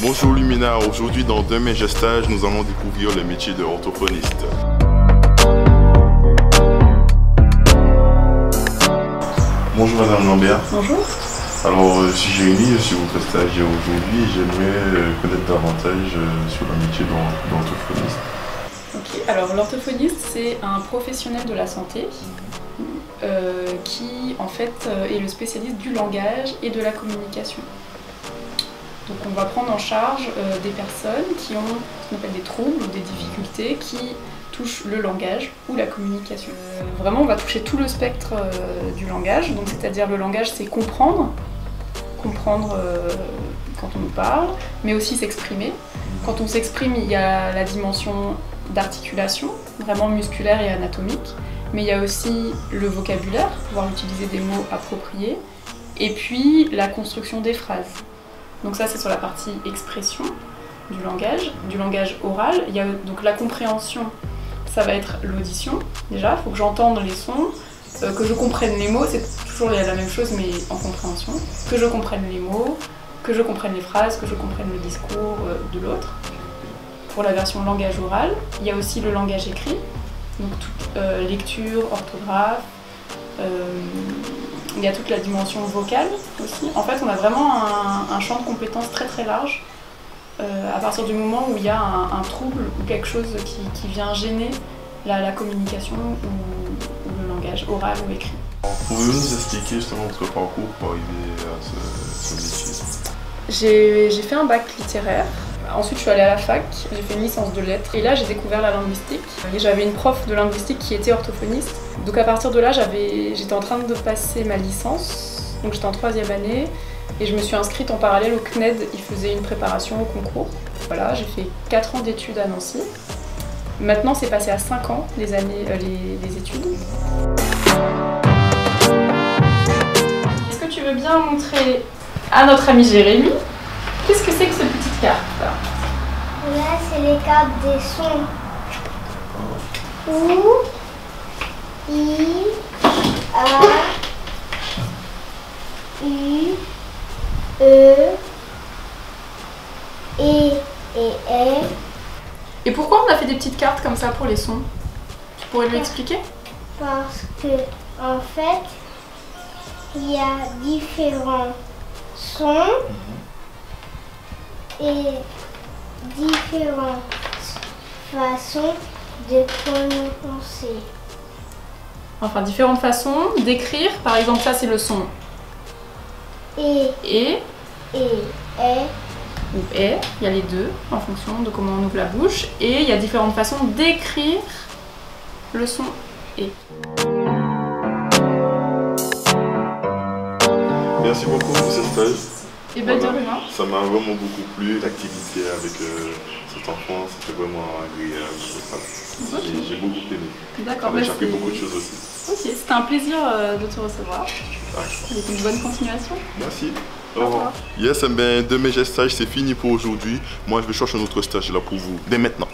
Bonjour Lumina, aujourd'hui dans Demain Gestage, nous allons découvrir le métier de orthophoniste. Bonjour Madame Lambert. Bonjour. Alors, je suis Jérémy, je suis votre stagiaire aujourd'hui et j'aimerais connaître davantage sur le métier d'orthophoniste. Ok, alors l'orthophoniste, c'est un professionnel de la santé qui en fait est le spécialiste du langage et de la communication. Donc on va prendre en charge des personnes qui ont ce qu'on appelle des troubles ou des difficultés qui touchent le langage ou la communication. Vraiment on va toucher tout le spectre du langage, donc c'est-à-dire le langage c'est comprendre quand on nous parle, mais aussi s'exprimer. Quand on s'exprime, il y a la dimension d'articulation, vraiment musculaire et anatomique, mais il y a aussi le vocabulaire, pouvoir utiliser des mots appropriés, et puis la construction des phrases. Donc ça c'est sur la partie expression du langage oral. Il y a donc la compréhension, ça va être l'audition déjà, il faut que j'entende les sons, que je comprenne les mots, c'est toujours la même chose mais en compréhension, que je comprenne les mots, que je comprenne les phrases, que je comprenne le discours de l'autre. Pour la version langage oral, il y a aussi le langage écrit, donc toute lecture, orthographe, il y a toute la dimension vocale aussi. En fait, on a vraiment un champ de compétences très très large à partir du moment où il y a un trouble ou quelque chose qui vient gêner la communication ou le langage oral ou écrit. Pouvez-vous nous expliquer justement votre parcours pour arriver à ce métier? J'ai fait un bac littéraire. Ensuite, je suis allée à la fac, j'ai fait une licence de lettres et là j'ai découvert la linguistique. Et j'avais une prof de linguistique qui était orthophoniste. Donc à partir de là, j'étais en train de passer ma licence, donc j'étais en 3e année et je me suis inscrite en parallèle au CNED. Ils faisaient une préparation au concours. Voilà, j'ai fait 4 ans d'études à Nancy. Maintenant, c'est passé à 5 ans les études. Est-ce que tu veux bien montrer à notre ami Jérémy qu'est-ce que c'est que cette petite carte là? Là, c'est les cartes des sons. U, I, A, U, E, E et E. Et pourquoi on a fait des petites cartes comme ça pour les sons? Tu pourrais lui expliquer? Parce que, en fait, il y a différents sons et différentes façons de prononcer. Enfin, différentes façons d'écrire. Par exemple, ça c'est le son Et, E E. ou E. Il y a les deux en fonction de comment on ouvre la bouche. Et il y a différentes façons d'écrire le son E. Merci beaucoup pour ce stage. Et ben de rien. Ça m'a vraiment beaucoup plu, l'activité avec cet enfant, c'était vraiment agréable. J'ai beaucoup aimé. D'accord. J'ai appris beaucoup de choses aussi. Ok, c'était un plaisir de te recevoir. Avec une bonne continuation. Merci. Au revoir. Yes, ben, Demain Gestage, c'est fini pour aujourd'hui. Moi, je vais chercher un autre stage là pour vous, dès maintenant.